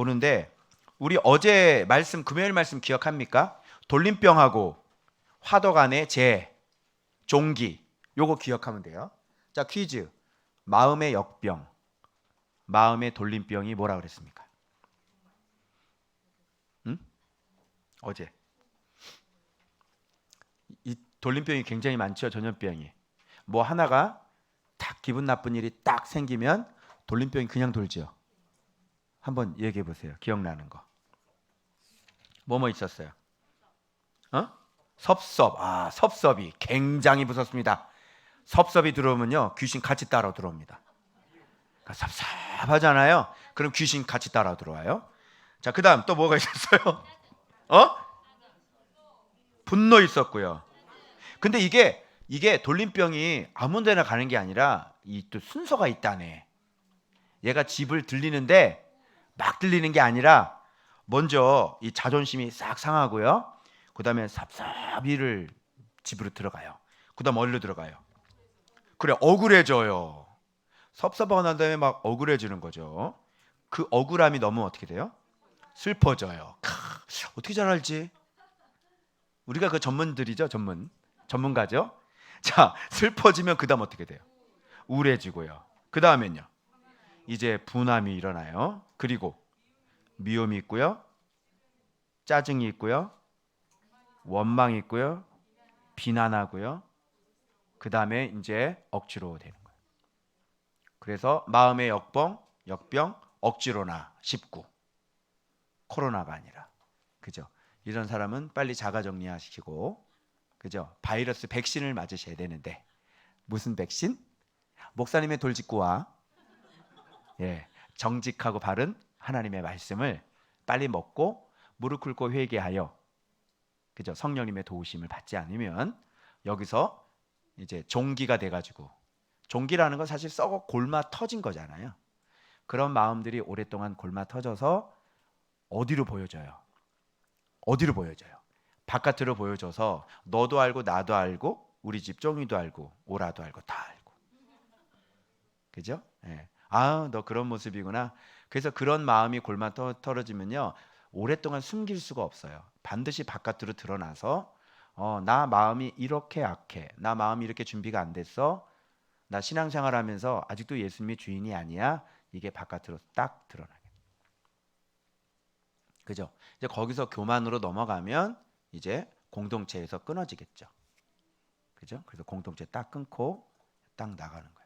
보는데 우리 어제 말씀 금요일 말씀 기억합니까? 돌림병하고 화덕 안에 재, 종기 요거 기억하면 돼요. 자 퀴즈. 마음의 역병, 마음의 돌림병이 뭐라 그랬습니까? 응? 어제 이 돌림병이 굉장히 많죠. 전염병이. 뭐 하나가 딱 기분 나쁜 일이 딱 생기면 돌림병이 그냥 돌죠. 한번 얘기해 보세요. 기억나는 거. 뭐뭐 있었어요? 어? 섭섭. 아, 섭섭이 굉장히 무섭습니다. 섭섭이 들어오면요 귀신 같이 따라 들어옵니다. 그러니까 섭섭하잖아요. 그럼 귀신 같이 따라 들어와요. 자, 그다음 또 뭐가 있었어요? 어? 분노 있었고요. 근데 이게 돌림병이 아무 데나 가는 게 아니라 이 또 순서가 있다네. 얘가 집을 들리는데 막 들리는 게 아니라 먼저 이 자존심이 싹 상하고요. 그다음에 섭섭이를 집으로 들어가요. 그다음 어디로 들어가요? 그래 억울해져요. 섭섭하고 난 다음에 막 억울해지는 거죠. 그 억울함이 너무 어떻게 돼요? 슬퍼져요. 어떻게 잘 알지? 우리가 그 전문들이죠, 전문가죠. 자, 슬퍼지면 그다음 어떻게 돼요? 우울해지고요. 그 다음엔요. 이제 분함이 일어나요. 그리고 미움이 있고요, 짜증이 있고요, 원망이 있고요, 비난하고요. 그 다음에 이제 억지로 되는 거예요. 그래서 마음의 역병, 억지로나 19. 코로나가 아니라. 그죠? 이런 사람은 빨리 자가 정리하시고, 그죠? 바이러스 백신을 맞으셔야 되는데 무슨 백신? 목사님의 돌직구와 정직하고 바른 하나님의 말씀을 빨리 먹고 무릎 꿇고 회개하여, 그죠? 성령님의 도우심을 받지 않으면 여기서 이제 종기가 돼가지고, 종기라는 건 사실 썩어 골마 터진 거잖아요. 그런 마음들이 오랫동안 골마 터져서 어디로 보여져요? 어디로 보여져요? 바깥으로 보여져서 너도 알고 나도 알고 우리 집 쫑이도 알고 오라도 알고 다 알고, 그죠? 예. 아, 너 그런 모습이구나. 그래서 그런 마음이 골마 털어지면요 오랫동안 숨길 수가 없어요. 반드시 바깥으로 드러나서 나 마음이 이렇게 악해, 나 마음이 이렇게 준비가 안 됐어, 나 신앙생활하면서 아직도 예수님이 주인이 아니야. 이게 바깥으로 딱 드러나게. 그죠? 이제 거기서 교만으로 넘어가면 이제 공동체에서 끊어지겠죠. 그죠? 그래서 공동체 딱 끊고 딱 나가는 거예요.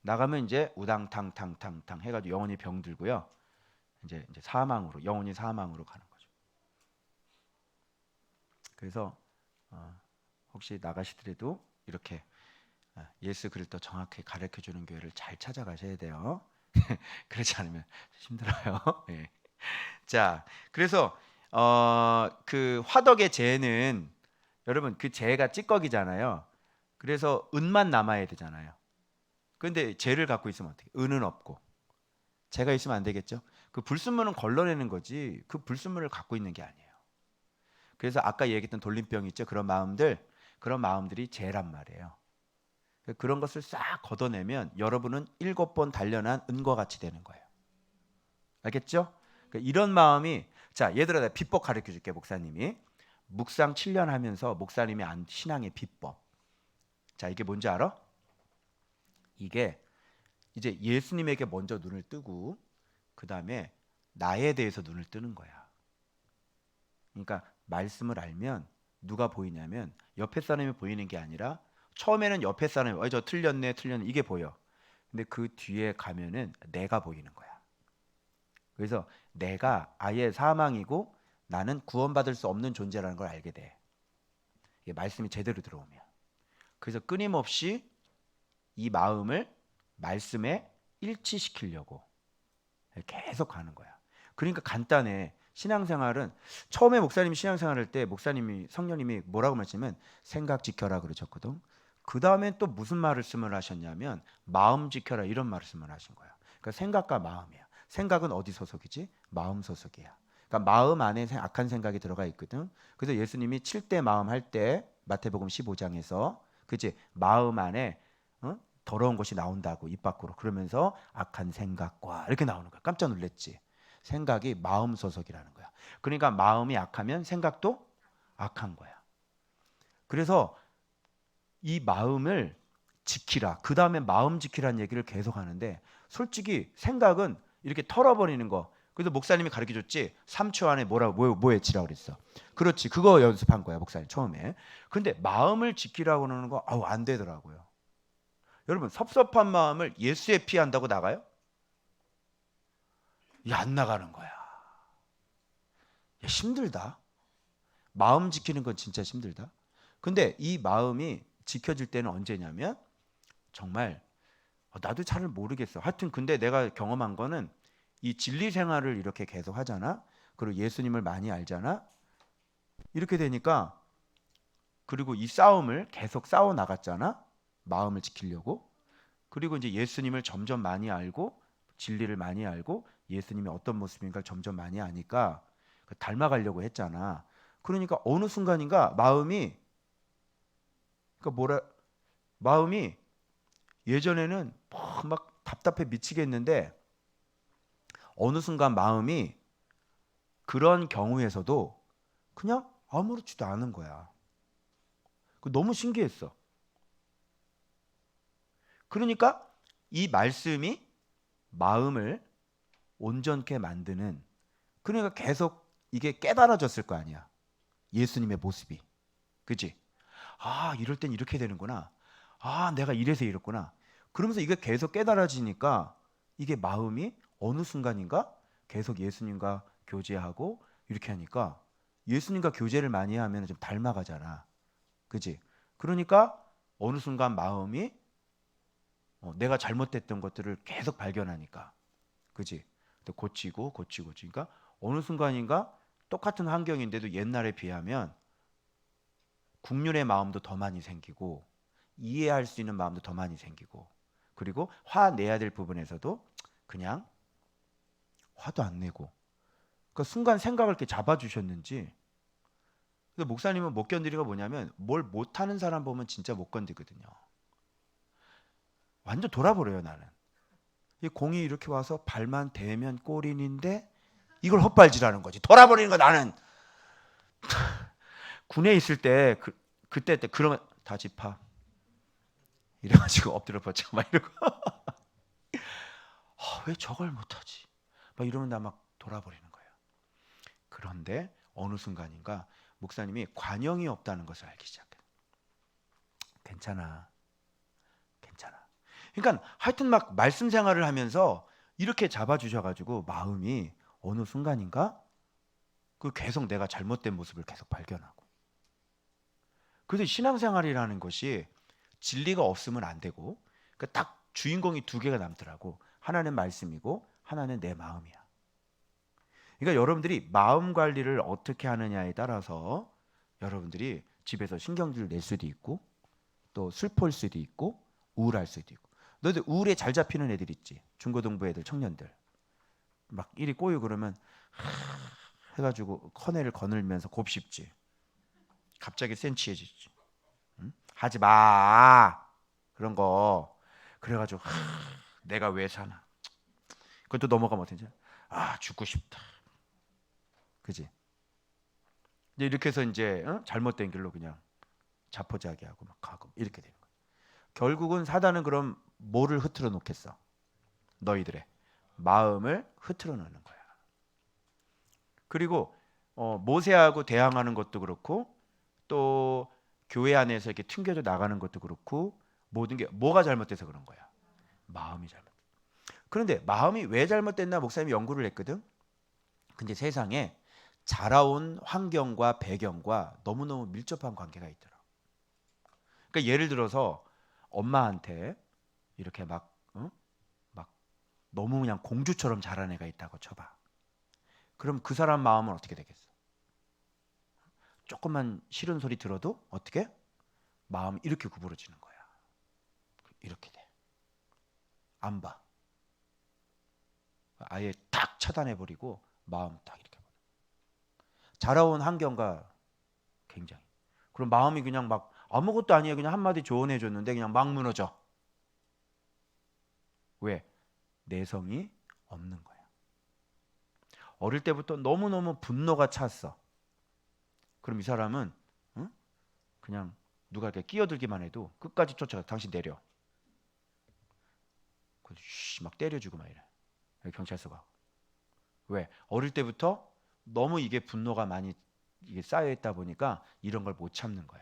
나가면 이제 우당탕탕탕탕 해가지고 영혼이 병들고요. 이제 사망으로, 영혼이 사망으로 가는 거죠. 그래서 혹시 나가시더라도 이렇게 예수 그리스도 정확히 가르쳐 주는 교회를 잘 찾아가셔야 돼요. 그렇지 않으면 힘들어요. 네. 자, 그래서 그 화덕의 재는 여러분 그 재가 찌꺼기잖아요. 그래서 은만 남아야 되잖아요. 그런데 재를 갖고 있으면 어떻게? 은은 없고 재가 있으면 안 되겠죠. 그 불순물은 걸러내는 거지 그 불순물을 갖고 있는 게 아니에요. 그래서 아까 얘기했던 돌림병 있죠. 그런 마음들이 재란 말이에요. 그런 것을 싹 걷어내면 여러분은 7번 단련한 은과 같이 되는 거예요. 알겠죠? 그러니까 이런 마음이, 자 얘들아 내가 비법 가르쳐 줄게. 목사님이 묵상 7년 하면서 목사님이 안 신앙의 비법. 자 이게 뭔지 알아? 이게 이제 예수님에게 먼저 눈을 뜨고 그 다음에 나에 대해서 눈을 뜨는 거야. 그러니까 말씀을 알면 누가 보이냐면 옆에 사람이 보이는 게 아니라 처음에는 옆에 사람이 저 틀렸네 이게 보여. 근데 그 뒤에 가면은 내가 보이는 거야. 그래서 내가 아예 사망이고 나는 구원받을 수 없는 존재라는 걸 알게 돼. 이게 말씀이 제대로 들어오면. 그래서 끊임없이 이 마음을 말씀에 일치시키려고 계속 가는 거야. 그러니까 간단해. 신앙생활은 처음에 목사님이 신앙생활할 때 목사님이 성령님이 뭐라고 말씀하면 생각 지켜라 그러셨거든. 그 다음엔 또 무슨 말씀을 하셨냐면 마음 지켜라 이런 말씀을 하신 거야. 그러니까 생각과 마음이야. 생각은 어디 소속이지? 마음 소속이야. 그러니까 마음 안에 악한 생각이 들어가 있거든. 그래서 예수님이 7대 마음 할 때 마태복음 15장에서 그치 마음 안에 더러운 것이 나온다고 입 밖으로 그러면서 악한 생각과 이렇게 나오는 거야. 깜짝 놀랐지. 생각이 마음 소속이라는 거야. 그러니까 마음이 악하면 생각도 악한 거야. 그래서 이 마음을 지키라. 그 다음에 마음 지키라는 얘기를 계속 하는데 솔직히 생각은 이렇게 털어버리는 거. 그래서 목사님이 가르쳐줬지. 3초 안에 뭐 외치라고 그랬어. 그렇지. 그거 연습한 거야 목사님 처음에. 근데 마음을 지키라고 하는 거 안 되더라고요. 여러분 섭섭한 마음을 예수에 피한다고 나가요? 안 나가는 거야. 힘들다. 마음 지키는 건 진짜 힘들다. 근데 이 마음이 지켜질 때는 언제냐면 정말 나도 잘 모르겠어. 하여튼 근데 내가 경험한 거는 이 진리 생활을 이렇게 계속 하잖아. 그리고 예수님을 많이 알잖아. 이렇게 되니까 그리고 이 싸움을 계속 싸워 나갔잖아. 마음을 지키려고. 그리고 이제 예수님을 점점 많이 알고 진리를 많이 알고 예수님이 어떤 모습인가 점점 많이 아니까 닮아가려고 했잖아. 그러니까 어느 순간인가 마음이 마음이 예전에는 막 답답해 미치겠는데 어느 순간 마음이 그런 경우에서도 그냥 아무렇지도 않은 거야. 너무 신기했어. 그러니까 이 말씀이 마음을 온전케 만드는, 그러니까 계속 이게 깨달아졌을 거 아니야. 예수님의 모습이. 그치? 이럴 땐 이렇게 되는구나. 내가 이래서 이랬구나. 그러면서 이게 계속 깨달아지니까 이게 마음이 어느 순간인가 계속 예수님과 교제하고 이렇게 하니까 예수님과 교제를 많이 하면 좀 닮아가잖아. 그치? 그러니까 어느 순간 마음이 내가 잘못됐던 것들을 계속 발견하니까. 그치? 또 고치고. 그러니까 어느 순간인가 똑같은 환경인데도 옛날에 비하면 국률의 마음도 더 많이 생기고 이해할 수 있는 마음도 더 많이 생기고 그리고 화내야 될 부분에서도 그냥 화도 안 내고 그 순간 생각을 이렇게 잡아주셨는지. 근데 목사님은 못 견디리가 뭐냐면 뭘 못하는 사람 보면 진짜 못 견디거든요. 완전 돌아버려요 나는. 이 공이 이렇게 와서 발만 대면 골인인데 이걸 헛발질하는 거지. 돌아버리는 거 나는. 군에 있을 때 그때 그러면 다 집합 이래가지고 엎드려 뻗쳐 막 이러고 왜 저걸 못하지? 막 이러면 나 막 돌아버리는 거예요. 그런데 어느 순간인가 목사님이 관영이 없다는 것을 알기 시작해요. 괜찮아. 그러니까 하여튼 막 말씀 생활을 하면서 이렇게 잡아주셔가지고 마음이 어느 순간인가 계속 내가 잘못된 모습을 계속 발견하고. 그래서 신앙생활이라는 것이 진리가 없으면 안 되고 딱 주인공이 두 개가 남더라고. 하나는 말씀이고 하나는 내 마음이야. 그러니까 여러분들이 마음 관리를 어떻게 하느냐에 따라서 여러분들이 집에서 신경질 낼 수도 있고 또 슬퍼할 수도 있고 우울할 수도 있고. 너희들 우울에 잘 잡히는 애들 있지. 중고등부 애들 청년들 막 일이 꼬이고 그러면 해가지고 커네를 거늘면서 곱씹지. 갑자기 센치해지지. 응? 하지 마 그런 거. 그래가지고 내가 왜 사나. 그것도 넘어가면 어떡하지? 죽고 싶다. 그지? 이제 이렇게 해서 이제 잘못된 길로 그냥 자포자기하고 막 가고 이렇게 되는 거야. 결국은 사단은 그럼 뭐를 흐트러 놓겠어? 너희들의 마음을 흐트러 놓는 거야. 그리고 모세하고 대항하는 것도 그렇고 또 교회 안에서 이렇게 튕겨져 나가는 것도 그렇고 모든 게 뭐가 잘못돼서 그런 거야? 마음이 잘못. 그런데 마음이 왜 잘못됐나 목사님이 연구를 했거든. 근데 세상에 자라온 환경과 배경과 너무너무 밀접한 관계가 있더라. 그러니까 예를 들어서 엄마한테 이렇게 막 너무 그냥 공주처럼 자란 애가 있다고 쳐봐. 그럼 그 사람 마음은 어떻게 되겠어? 조금만 싫은 소리 들어도 어떻게? 마음이 이렇게 구부러지는 거야. 이렇게 돼. 안 봐. 아예 딱 차단해버리고 마음 딱 이렇게 버려. 자라온 환경과 굉장히. 그럼 마음이 그냥 막 아무것도 아니에요. 그냥 한마디 조언해줬는데 그냥 막 무너져. 왜? 내성이 없는 거야. 어릴 때부터 너무너무 분노가 찼어. 그럼 이 사람은 그냥 누가 이렇게 끼어들기만 해도 끝까지 쫓아가. 당신 내려. 막 때려주고 막 이래. 경찰서가. 왜? 어릴 때부터 너무 이게 분노가 많이 이게 쌓여있다 보니까 이런 걸 못 참는 거야.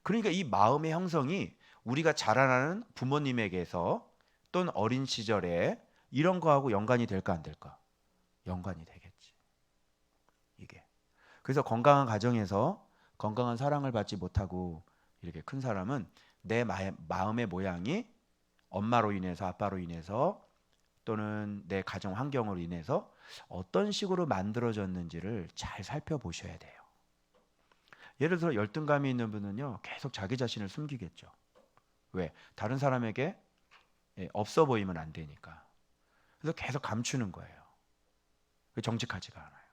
그러니까 이 마음의 형성이 우리가 자라나는 부모님에게서 또는 어린 시절에 이런 거하고 연관이 될까 안 될까? 연관이 되겠지. 이게. 그래서 건강한 가정에서 건강한 사랑을 받지 못하고 이렇게 큰 사람은 내 마음의 모양이 엄마로 인해서 아빠로 인해서 또는 내 가정 환경으로 인해서 어떤 식으로 만들어졌는지를 잘 살펴보셔야 돼요. 예를 들어 열등감이 있는 분은요, 계속 자기 자신을 숨기겠죠. 왜? 다른 사람에게 없어 보이면 안 되니까. 그래서 계속 감추는 거예요. 정직하지가 않아요.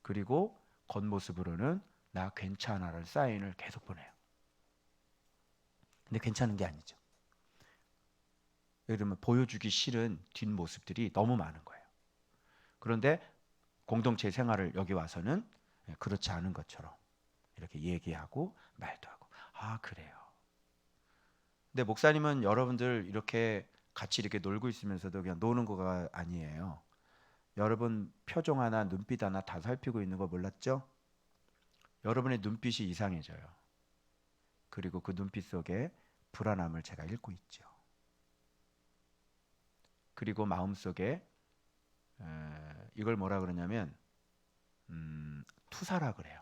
그리고 겉모습으로는 나 괜찮아라는 사인을 계속 보내요. 근데 괜찮은 게 아니죠. 예를 들면 보여주기 싫은 뒷모습들이 너무 많은 거예요. 그런데 공동체 생활을 여기 와서는 그렇지 않은 것처럼 이렇게 얘기하고 말도 하고, 아 그래요. 근데 목사님은 여러분들 이렇게 같이 이렇게 놀고 있으면서도 그냥 노는 거가 아니에요. 여러분 표정 하나 눈빛 하나 다 살피고 있는 거 몰랐죠? 여러분의 눈빛이 이상해져요. 그리고 그 눈빛 속에 불안함을 제가 읽고 있죠. 그리고 마음속에 이걸 뭐라 그러냐면 투사라 그래요.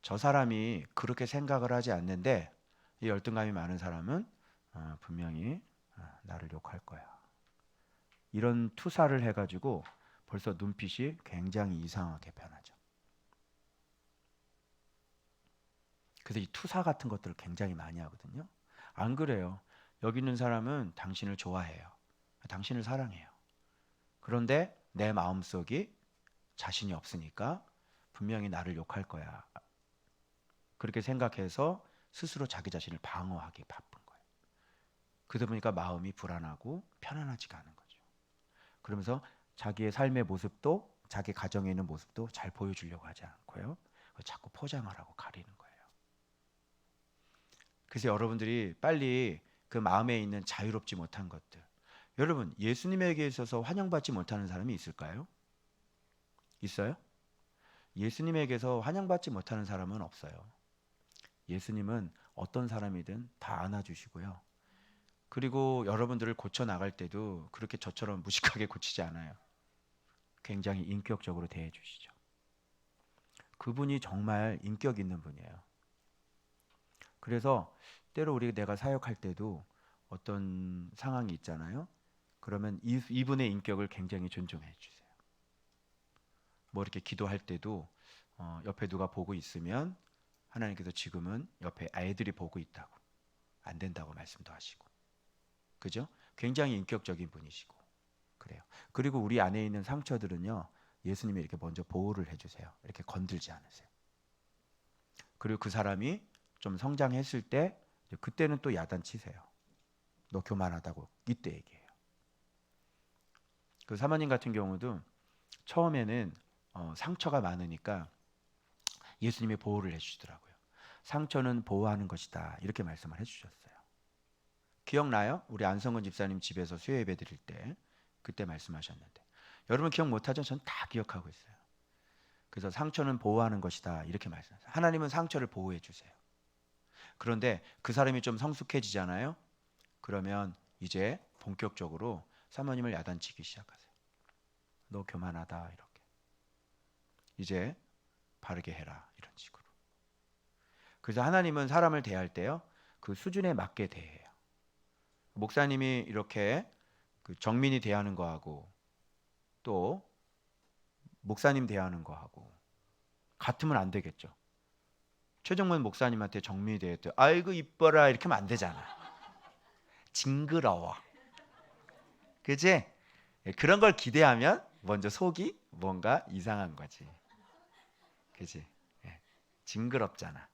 저 사람이 그렇게 생각을 하지 않는데 이 열등감이 많은 사람은 분명히 나를 욕할 거야. 이런 투사를 해가지고 벌써 눈빛이 굉장히 이상하게 변하죠. 그래서 이 투사 같은 것들을 굉장히 많이 하거든요. 안 그래요. 여기 있는 사람은 당신을 좋아해요. 당신을 사랑해요. 그런데 내 마음속이 자신이 없으니까 분명히 나를 욕할 거야. 그렇게 생각해서 스스로 자기 자신을 방어하기 바쁜 거예요. 그러다 보니까 마음이 불안하고 편안하지가 않은 거죠. 그러면서 자기의 삶의 모습도 자기 가정에 있는 모습도 잘 보여주려고 하지 않고요. 자꾸 포장을 하고 가리는 거예요. 그래서 여러분들이 빨리 그 마음에 있는 자유롭지 못한 것들, 여러분 예수님에게 있어서 환영받지 못하는 사람이 있을까요? 있어요? 예수님에게서 환영받지 못하는 사람은 없어요. 예수님은 어떤 사람이든 다 안아주시고요. 그리고 여러분들을 고쳐 나갈 때도 그렇게 저처럼 무식하게 고치지 않아요. 굉장히 인격적으로 대해주시죠. 그분이 정말 인격 있는 분이에요. 그래서 때로 내가 사역할 때도 어떤 상황이 있잖아요. 그러면 이분의 인격을 굉장히 존중해 주세요. 뭐 이렇게 기도할 때도 옆에 누가 보고 있으면 하나님께서 지금은 옆에 아이들이 보고 있다고, 안 된다고 말씀도 하시고, 그죠? 굉장히 인격적인 분이시고 그래요. 그리고 우리 안에 있는 상처들은요, 예수님이 이렇게 먼저 보호를 해주세요. 이렇게 건들지 않으세요. 그리고 그 사람이 좀 성장했을 때 그때는 또 야단치세요. 너 교만하다고 이때 얘기해요. 그 사모님 같은 경우도 처음에는 상처가 많으니까 예수님이 보호를 해주시더라고요. 상처는 보호하는 것이다 이렇게 말씀을 해주셨어요. 기억나요? 우리 안성근 집사님 집에서 수요 예배 드릴 때 그때 말씀하셨는데, 여러분 기억 못하죠? 전 다 기억하고 있어요. 그래서 상처는 보호하는 것이다 이렇게 말씀하셨어요. 하나님은 상처를 보호해 주세요. 그런데 그 사람이 좀 성숙해지잖아요. 그러면 이제 본격적으로 사모님을 야단치기 시작하세요. 너 교만하다 이렇게. 이제 바르게 해라 이런 식으로. 그래서 하나님은 사람을 대할 때요, 그 수준에 맞게 대해요. 목사님이 이렇게 그 정민이 대하는 거하고 또 목사님 대하는 거하고 같으면 안 되겠죠. 최정문 목사님한테 정민이 대할 때 아이고 이뻐라 이렇게 하면 안 되잖아. 징그러워. 그지? 그런 걸 기대하면 먼저 속이 뭔가 이상한 거지. 그지? 징그럽잖아.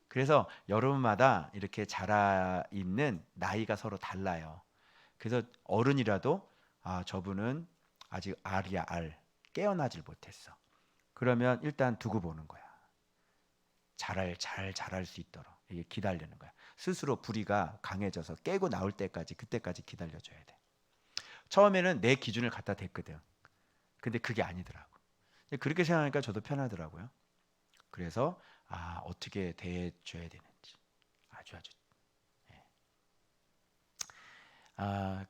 그래서 여러분마다 이렇게 자라 있는 나이가 서로 달라요. 그래서 어른이라도 저분은 아직 R이야 R. 깨어나질 못했어. 그러면 일단 두고 보는 거야. 잘 자랄 수 있도록 이게 기다리는 거야. 스스로 불의가 강해져서 깨고 나올 때까지 그때까지 기다려줘야 돼. 처음에는 내 기준을 갖다 댔거든. 근데 그게 아니더라고. 그렇게 생각하니까 저도 편하더라고요. 그래서 어떻게 대해줘야 되는지 아주 예.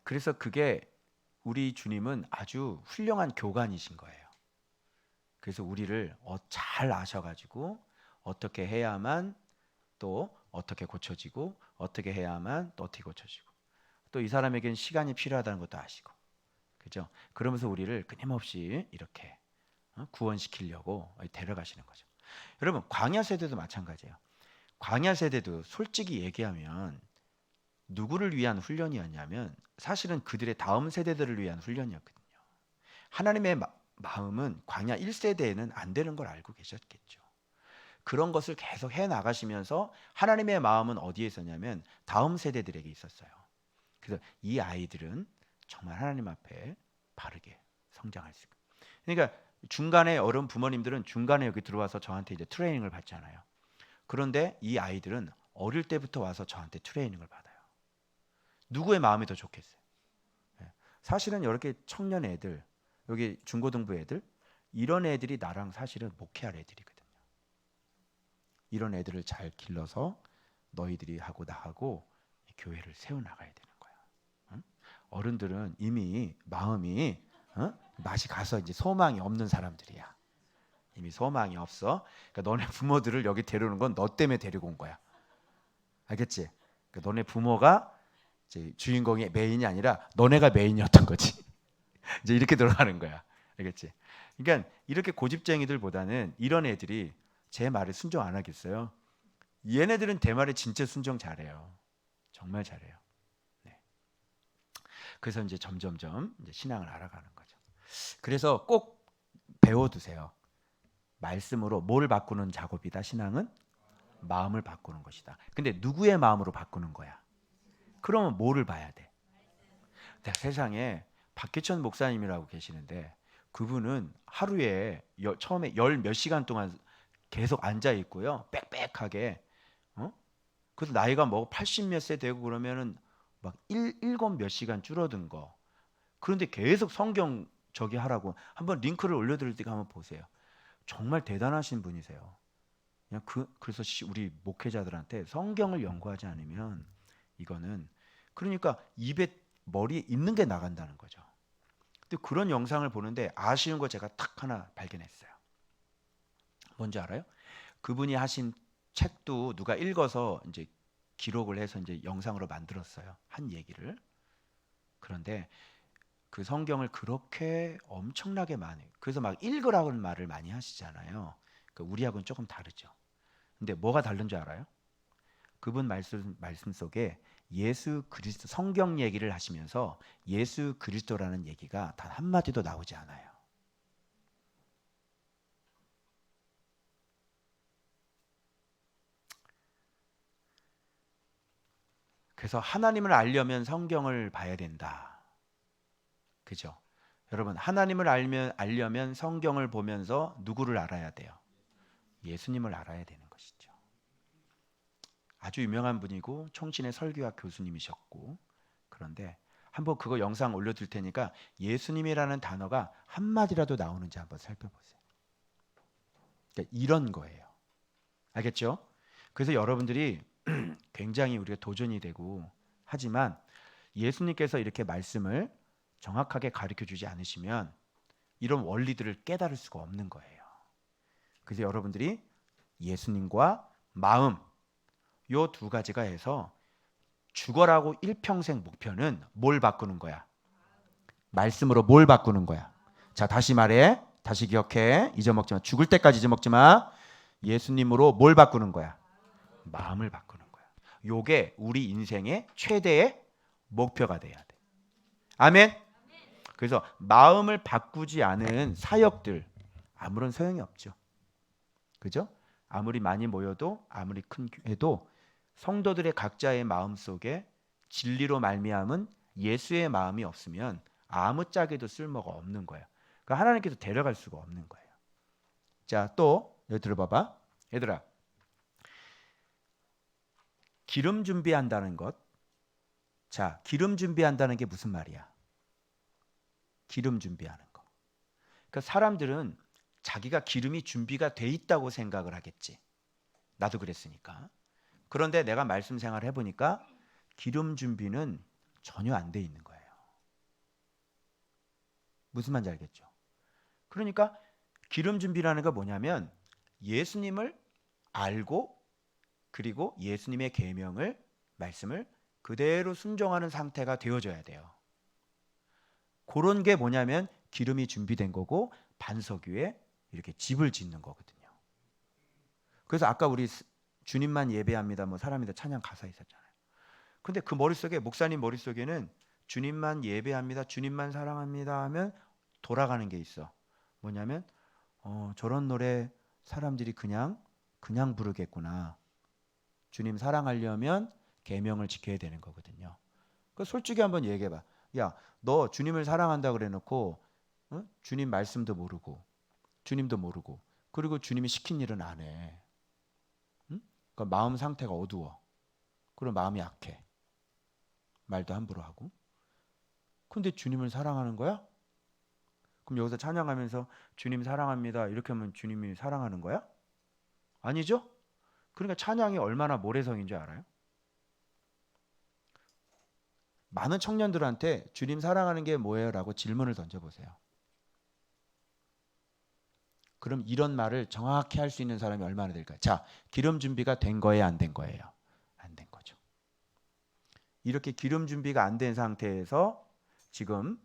그래서 그게 우리 주님은 아주 훌륭한 교관이신 거예요. 그래서 우리를 잘 아셔가지고 어떻게 해야만 또 어떻게 고쳐지고 어떻게 해야만 또 어떻게 고쳐지고 또 이 사람에겐 시간이 필요하다는 것도 아시고 그죠? 그러면서 우리를 끊임없이 이렇게 구원시키려고 데려가시는 거죠. 여러분 광야 세대도 마찬가지예요. 광야 세대도 솔직히 얘기하면 누구를 위한 훈련이었냐면 사실은 그들의 다음 세대들을 위한 훈련이었거든요. 하나님의 마음은 광야 1세대에는 안 되는 걸 알고 계셨겠죠. 그런 것을 계속 해 나가시면서 하나님의 마음은 어디에 있었냐면 다음 세대들에게 있었어요. 그래서 이 아이들은 정말 하나님 앞에 바르게 성장할 수 있고. 그러니까 중간에 어른 부모님들은 중간에 여기 들어와서 저한테 이제 트레이닝을 받잖아요. 그런데 이 아이들은 어릴 때부터 와서 저한테 트레이닝을 받아요. 누구의 마음이 더 좋겠어요? 사실은 이렇게 청년 애들, 여기 중고등부 애들, 이런 애들이 나랑 사실은 목회할 애들이거든요. 이런 애들을 잘 길러서 너희들이 하고 나하고 교회를 세워나가야 되는 거야. 응? 어른들은 이미 마음이 맛이 가서 이제 소망이 없는 사람들이야. 이미 소망이 없어. 그러니까 너네 부모들을 여기 데려오는 건 너 때문에 데리고 온 거야. 알겠지? 그러니까 너네 부모가 이제 주인공이 메인이 아니라 너네가 메인이었던 거지. 이제 이렇게 들어가는 거야. 알겠지? 그러니까 이렇게 고집쟁이들보다는 이런 애들이 제 말에 순종 안 하겠어요? 얘네들은 내 말에 진짜 순종 잘해요. 정말 잘해요. 네. 그래서 이제 점점점 이제 신앙을 알아가는 거죠. 그래서 꼭 배워두세요. 말씀으로 뭘 바꾸는 작업이다. 신앙은 마음을 바꾸는 것이다. 근데 누구의 마음으로 바꾸는 거야? 그러면 뭐를 봐야 돼? 세상에 박계천 목사님이라고 계시는데 그분은 하루에 처음에 열 몇 시간 동안 계속 앉아 있고요. 빽빽하게. 그래서 나이가 뭐 80 몇 세 되고 그러면은 막 일곱 몇 시간 줄어든 거. 그런데 계속 성경 저기 하라고 한번 링크를 올려드릴 때가 한번 보세요. 정말 대단하신 분이세요. 그냥 그래서 우리 목회자들한테 성경을 연구하지 않으면 이거는 그러니까 입에 머리에 있는 게 나간다는 거죠. 근데 그런 영상을 보는데 아쉬운 거 제가 딱 하나 발견했어요. 뭔지 알아요? 그분이 하신 책도 누가 읽어서 이제 기록을 해서 이제 영상으로 만들었어요. 한 얘기를. 그런데 그 성경을 그렇게 엄청나게 많이 그래서 막 읽으라는 말을 많이 하시잖아요. 그러니까 우리하고는 조금 다르죠. 근데 뭐가 다른 줄 알아요? 그분 말씀 속에 예수 그리스도 성경 얘기를 하시면서 예수 그리스도라는 얘기가 단 한마디도 나오지 않아요. 그래서 하나님을 알려면 성경을 봐야 된다. 그죠? 여러분 하나님을 알려면 성경을 보면서 누구를 알아야 돼요? 예수님을 알아야 되는 것이죠. 아주 유명한 분이고 총신의 설교학 교수님이셨고 그런데 한번 그거 영상 올려둘 테니까 예수님이라는 단어가 한마디라도 나오는지 한번 살펴보세요. 그러니까 이런 거예요. 알겠죠? 그래서 여러분들이 굉장히 우리가 도전이 되고 하지만 예수님께서 이렇게 말씀을 정확하게 가르쳐 주지 않으시면 이런 원리들을 깨달을 수가 없는 거예요. 그래서 여러분들이 예수님과 마음 요 두 가지가 해서 죽어라고 일평생 목표는 뭘 바꾸는 거야? 말씀으로 뭘 바꾸는 거야? 자, 다시 말해. 다시 기억해. 잊어먹지 마. 죽을 때까지 잊어먹지 마. 예수님으로 뭘 바꾸는 거야? 마음을 바꾸는 거야. 요게 우리 인생의 최대의 목표가 돼야 돼. 아멘. 그래서 마음을 바꾸지 않은 사역들 아무런 소용이 없죠. 그죠? 아무리 많이 모여도 아무리 큰 교회도 성도들의 각자의 마음 속에 진리로 말미암은 예수의 마음이 없으면 아무짝에도 쓸모가 없는 거예요. 그러니까 하나님께서 데려갈 수가 없는 거예요. 자, 또 여기 들어봐봐. 얘들아, 기름 준비한다는 것. 자, 기름 준비한다는 게 무슨 말이야? 기름 준비하는 거. 그러니까 사람들은 자기가 기름이 준비가 돼 있다고 생각을 하겠지. 나도 그랬으니까. 그런데 내가 말씀 생활을 해보니까 기름 준비는 전혀 안 돼 있는 거예요. 무슨 말인지 알겠죠? 그러니까 기름 준비라는 거 뭐냐면 예수님을 알고 그리고 예수님의 계명을 말씀을 그대로 순종하는 상태가 되어져야 돼요. 그런 게 뭐냐면 기름이 준비된 거고 반석 위에 이렇게 집을 짓는 거거든요. 그래서 아까 우리 주님만 예배합니다 뭐 사람이다 찬양 가사 있었잖아요. 근데 그 머릿속에 목사님 머릿속에는 주님만 예배합니다 주님만 사랑합니다 하면 돌아가는 게 있어. 뭐냐면 저런 노래 사람들이 그냥 부르겠구나. 주님 사랑하려면 계명을 지켜야 되는 거거든요. 그 솔직히 한번 얘기해 봐. 야, 너 주님을 사랑한다 그래 놓고 주님 말씀도 모르고 주님도 모르고 그리고 주님이 시킨 일은 안 해. 그러니까 마음 상태가 어두워. 그리고 마음이 약해. 말도 함부로 하고. 근데 주님을 사랑하는 거야? 그럼 여기서 찬양하면서 주님 사랑합니다 이렇게 하면 주님이 사랑하는 거야? 아니죠? 그러니까 찬양이 얼마나 모래성인 줄 알아요? 많은 청년들한테 주님 사랑하는 게 뭐예요? 라고 질문을 던져보세요. 그럼 이런 말을 정확히 할 수 있는 사람이 얼마나 될까요? 자, 기름 준비가 된 거예요? 안 된 거예요? 안 된 거죠. 이렇게 기름 준비가 안 된 상태에서 지금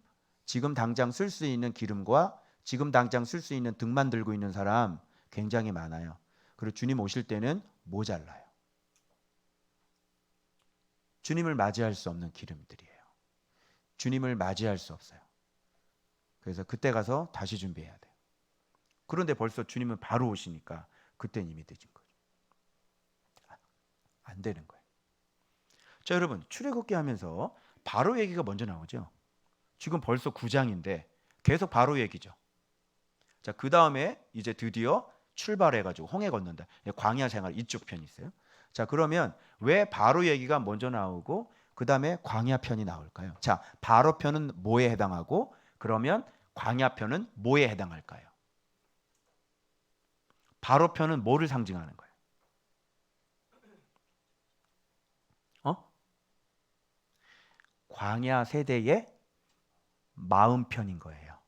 당장 쓸 수 있는 기름과 지금 당장 쓸 수 있는 등만 들고 있는 사람 굉장히 많아요. 그리고 주님 오실 때는 모자라요. 주님을 맞이할 수 없는 기름들이에요. 주님을 맞이할 수 없어요. 그래서 그때 가서 다시 준비해야 돼요. 그런데 벌써 주님은 바로 오시니까 그때는 이미 늦은 거죠. 안 되는 거예요. 자, 여러분 출애굽기 하면서 바로 얘기가 먼저 나오죠. 지금 벌써 9장인데 계속 바로 얘기죠. 자, 그 다음에 이제 드디어 출발해가지고 홍해 건넌다. 광야 생활 이쪽 편이 있어요. 자, 그러면 왜 바로 얘기가 먼저 나오고 그 다음에 광야 편이 나올까요? 자, 바로 편은 뭐에 해당하고 그러면 광야 편은 뭐에 해당할까요? 바로 편은 뭐를 상징하는 거예요? 광야 세대의 마음편인 거예요.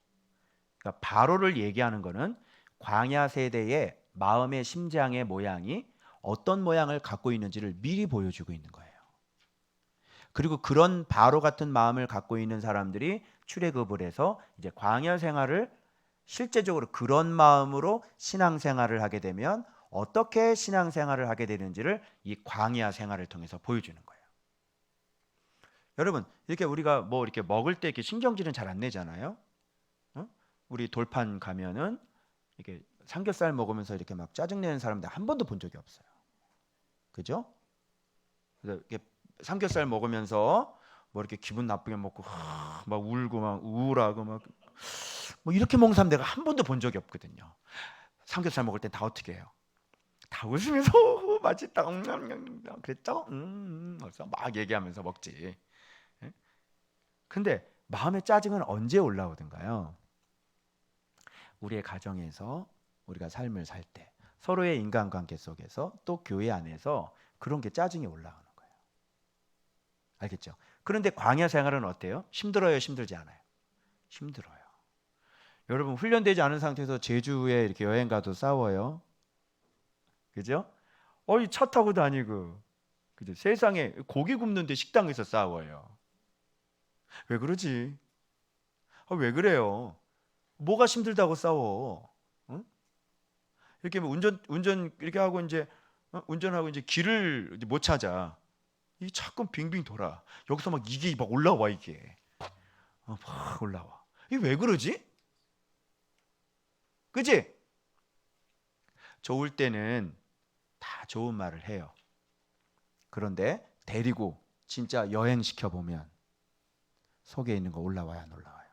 그러니까 바로를 얘기하는 거는 광야 세대의 마음의 심장의 모양이 어떤 모양을 갖고 있는지를 미리 보여주고 있는 거예요. 그리고 그런 바로 같은 마음을 갖고 있는 사람들이 출애굽을 해서 이제 광야 생활을 실제적으로 그런 마음으로 신앙생활을 하게 되면 어떻게 신앙생활을 하게 되는지를 이 광야 생활을 통해서 보여주는 거예요. 여러분, 이렇게 우리가 뭐 이렇게 먹을 때 이렇게 신경질은 잘 안 내잖아요. 우리 돌판 가면은 이렇게 삼겹살 먹으면서 이렇게 막 짜증내는 사람들 한 번도 본 적이 없어요. 그죠? 그래서 이렇게 삼겹살 먹으면서 뭐 이렇게 기분 나쁘게 먹고 막 울고 막 우울하고 막 뭐 이렇게 먹는 사람 내가 한 번도 본 적이 없거든요. 삼겹살 먹을 때 다 어떻게 해요? 다 웃으면서 맛있다 그랬죠? 그래서 막 얘기하면서 먹지. 예? 근데 마음의 짜증은 언제 올라오던가요? 우리의 가정에서 우리가 삶을 살 때 서로의 인간관계 속에서 또 교회 안에서 그런 게 짜증이 올라오는 거예요. 알겠죠? 그런데 광야 생활은 어때요? 힘들어요? 힘들지 않아요? 힘들어요. 여러분 훈련되지 않은 상태에서 제주에 이렇게 여행 가도 싸워요. 그죠? 이 차 타고 다니고 그죠? 세상에 고기 굽는데 식당에서 싸워요. 왜 그러지? 왜 그래요? 뭐가 힘들다고 싸워? 응? 이렇게 뭐 운전 이렇게 하고 이제 운전하고 이제 길을 이제 못 찾아. 이 자꾸 빙빙 돌아. 여기서 막 이게 막 올라와 이게. 막 올라와. 이게 왜 그러지? 그지? 좋을 때는 다 좋은 말을 해요. 그런데 데리고 진짜 여행 시켜 보면 속에 있는 거 올라와요, 안 올라와요?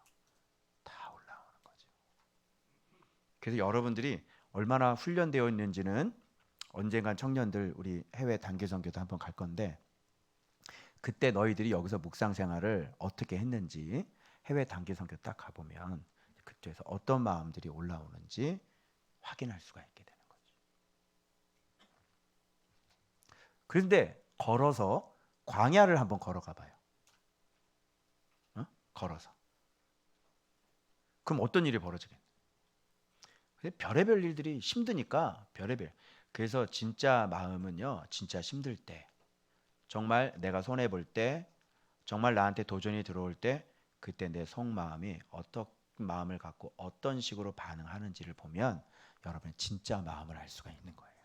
그래서 여러분들이 얼마나 훈련되어 있는지는 언젠간 청년들 우리 해외 단기 선교도 한번 갈 건데 그때 너희들이 여기서 묵상 생활을 어떻게 했는지 해외 단기 선교 딱 가보면 그때에서 어떤 마음들이 올라오는지 확인할 수가 있게 되는 거죠. 그런데 걸어서 광야를 한번 걸어가 봐요. 걸어서. 그럼 어떤 일이 벌어지겠어요? 별의별 일들이 힘드니까 별의별. 그래서 진짜 마음은요, 진짜 힘들 때, 정말 내가 손해 볼 때, 정말 나한테 도전이 들어올 때, 그때 내 속마음이 어떤 마음을 갖고 어떤 식으로 반응하는지를 보면 여러분의 진짜 마음을 알 수가 있는 거예요.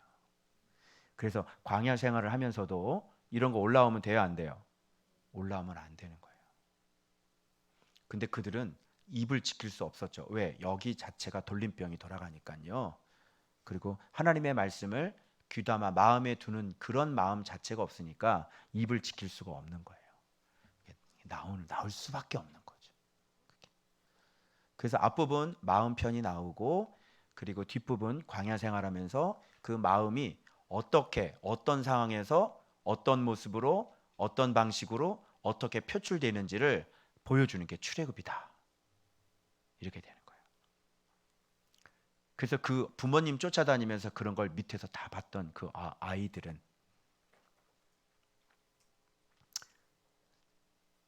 그래서 광야 생활을 하면서도 이런 거 올라오면 돼요, 안 돼요? 올라오면 안 되는 거예요. 근데 그들은 입을 지킬 수 없었죠. 왜? 여기 자체가 돌림병이 돌아가니까요. 그리고 하나님의 말씀을 귀담아 마음에 두는 그런 마음 자체가 없으니까 입을 지킬 수가 없는 거예요. 나올 수밖에 없는 거죠. 그래서 앞부분 마음 편이 나오고 그리고 뒷부분 광야 생활하면서 그 마음이 어떻게 어떤 상황에서 어떤 모습으로 어떤 방식으로 어떻게 표출되는지를 보여주는 게 출애굽이다. 이렇게 되는 거예요. 그래서 그 부모님 쫓아다니면서 그런 걸 밑에서 다 봤던 그 아이들은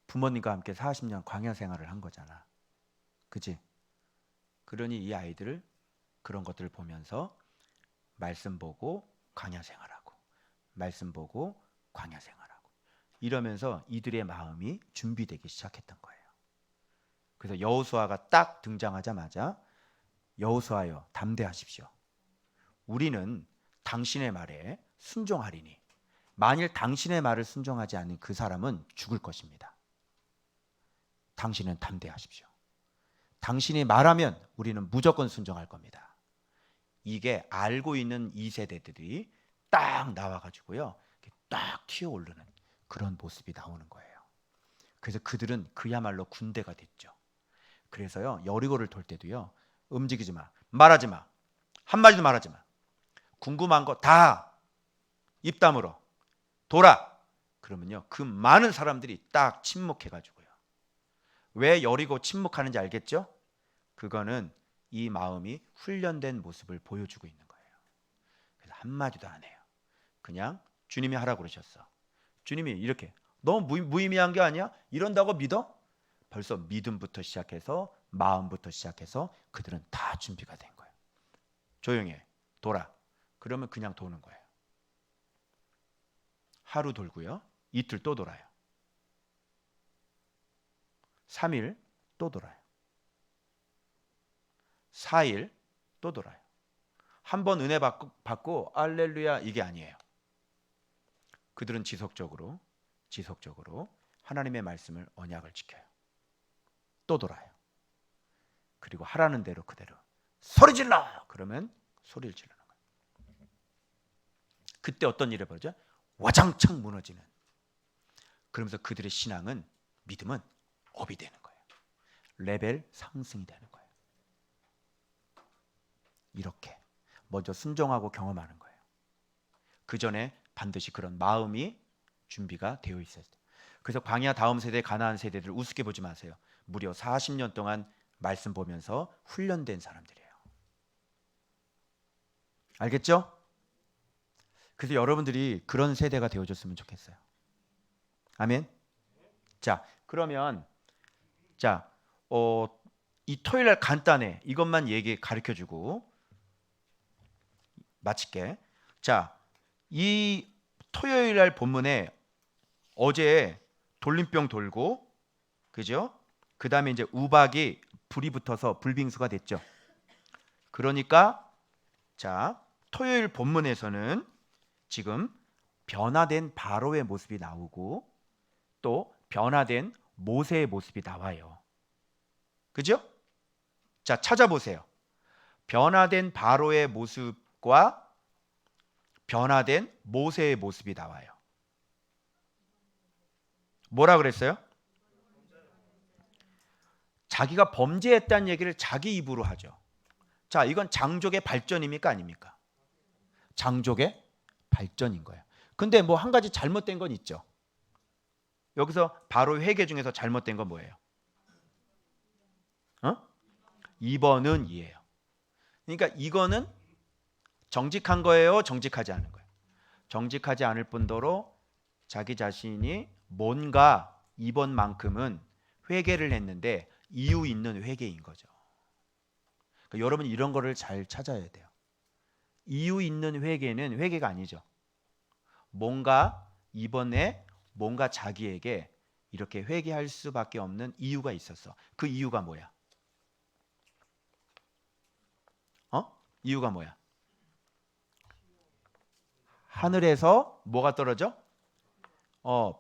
부모님과 함께 40년 광야 생활을 한 거잖아. 그지? 그러니 이 아이들을 그런 것들을 보면서 말씀 보고 광야 생활하고 말씀 보고 광야 생활하고 이러면서 이들의 마음이 준비되기 시작했던 거예요. 그래서 여호수아가 딱 등장하자마자 여호수아여 담대하십시오. 우리는 당신의 말에 순종하리니 만일 당신의 말을 순종하지 않는 그 사람은 죽을 것입니다. 당신은 담대하십시오. 당신이 말하면 우리는 무조건 순종할 겁니다. 이게 알고 있는 2세대들이 딱 나와가지고요, 딱 튀어오르는 그런 모습이 나오는 거예요. 그래서 그들은 그야말로 군대가 됐죠. 그래서요, 여리고를 돌 때도요, 움직이지 마, 말하지 마, 한마디도 말하지 마. 궁금한 거 다 입 다물어 돌아. 그러면요, 그 많은 사람들이 딱 침묵해가지고요. 왜 여리고 침묵하는지 알겠죠? 그거는 이 마음이 훈련된 모습을 보여주고 있는 거예요. 그래서 한마디도 안 해요. 그냥 주님이 하라고 그러셨어. 주님이 이렇게 너무 무의미한 게 아니야? 이런다고 믿어? 벌써 믿음부터 시작해서 마음부터 시작해서 그들은 다 준비가 된 거예요. 조용히 해. 돌아. 그러면 그냥 도는 거예요. 하루 돌고요. 이틀 또 돌아요. 3일 또 돌아요. 4일 또 돌아요. 한 번 은혜 받고 알렐루야 이게 아니에요. 그들은 지속적으로 하나님의 말씀을 언약을 지켜요. 또 돌아요. 그리고 하라는 대로 그대로 소리 질러! 그러면 소리를 지르는 거예요. 그때 어떤 일이 벌어져? 와장창 무너지는. 그러면서 그들의 신앙은, 믿음은 업이 되는 거예요. 레벨 상승이 되는 거예요. 이렇게 먼저 순종하고 경험하는 거예요. 그 전에 반드시 그런 마음이 준비가 되어 있어야 돼요. 그래서 광야 다음 세대, 가나안 세대들을 우습게 보지 마세요. 무려 40년 동안 말씀 보면서 훈련된 사람들이에요. 알겠죠? 그래서 여러분들이 그런 세대가 되어줬으면 좋겠어요. 아멘. 자, 그러면 이 토요일 날 간단해. 이것만 가르쳐주고 마칠게. 자, 이 토요일 날 본문에 어제 돌림병 돌고, 그죠? 그 다음에 이제 우박이 불이 붙어서 불빙수가 됐죠. 그러니까 자, 토요일 본문에서는 지금 변화된 바로의 모습이 나오고 또 변화된 모세의 모습이 나와요. 그죠? 자, 찾아보세요. 변화된 바로의 모습과 변화된 모세의 모습이 나와요. 뭐라 그랬어요? 자기가 범죄했다는 얘기를 자기 입으로 하죠. 자, 이건 장족의 발전입니까 아닙니까? 장족의 발전인 거예요. 근데 뭐 한 가지 잘못된 건 있죠. 여기서 바로 회개 중에서 잘못된 건 뭐예요? 2번은 이에요. 그러니까 이거는 정직한 거예요, 정직하지 않은 거예요? 정직하지 않을 뿐더러 자기 자신이 뭔가 2번만큼은 회개를 했는데 이유 있는 회개인 거죠. 그러니까 여러분 이런 거를 잘 찾아야 돼요. 이유 있는 회개는 회개가 아니죠. 뭔가 이번에 뭔가 자기에게 이렇게 회개할 수밖에 없는 이유가 있었어. 그 이유가 뭐야? 이유가 뭐야? 하늘에서 뭐가 떨어져?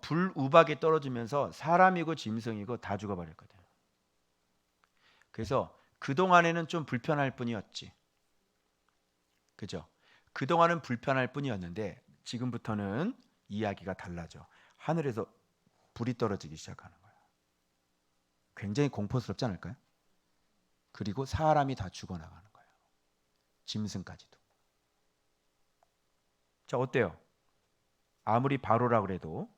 불우박이 떨어지면서 사람이고 짐승이고 다 죽어버렸거든. 그래서 그동안에는 좀 불편할 뿐이었지. 그죠? 그동안은 불편할 뿐이었는데 지금부터는 이야기가 달라져. 하늘에서 불이 떨어지기 시작하는 거야. 굉장히 공포스럽지 않을까요? 그리고 사람이 다 죽어나가는 거예요. 짐승까지도. 자, 어때요? 아무리 바로라 그래도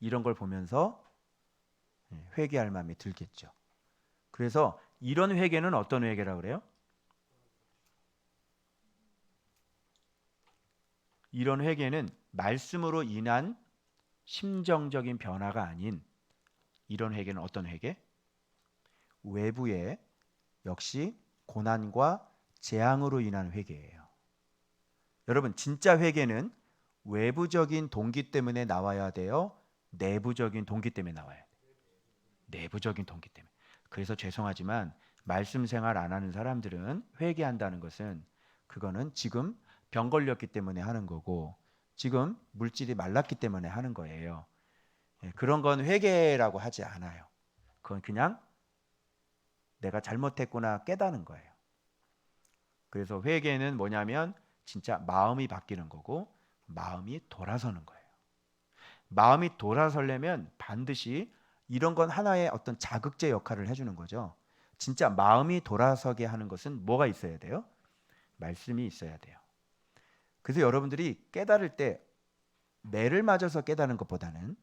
이런 걸 보면서 회개할 마음이 들겠죠. 그래서 이런 회개는 어떤 회개라고 그래요? 이런 회개는 말씀으로 인한 심정적인 변화가 아닌 이런 회개는 어떤 회개? 외부의 역시 고난과 재앙으로 인한 회개예요. 여러분 진짜 회개는 외부적인 동기 때문에 나와야 돼요? 내부적인 동기 때문에 나와야 돼요? 내부적인 동기 때문에. 그래서 죄송하지만 말씀 생활 안 하는 사람들은 회개한다는 것은 그거는 지금 병 걸렸기 때문에 하는 거고 지금 물질이 말랐기 때문에 하는 거예요. 그런 건 회개라고 하지 않아요. 그건 그냥 내가 잘못했구나 깨닫는 거예요. 그래서 회개는 뭐냐면 진짜 마음이 바뀌는 거고 마음이 돌아서는 거예요. 마음이 돌아서려면 반드시 이런 건 하나의 어떤 자극제 역할을 해주는 거죠. 진짜 마음이 돌아서게 하는 것은 뭐가 있어야 돼요? 말씀이 있어야 돼요. 그래서 여러분들이 깨달을 때 매를 맞아서 깨달은 것보다는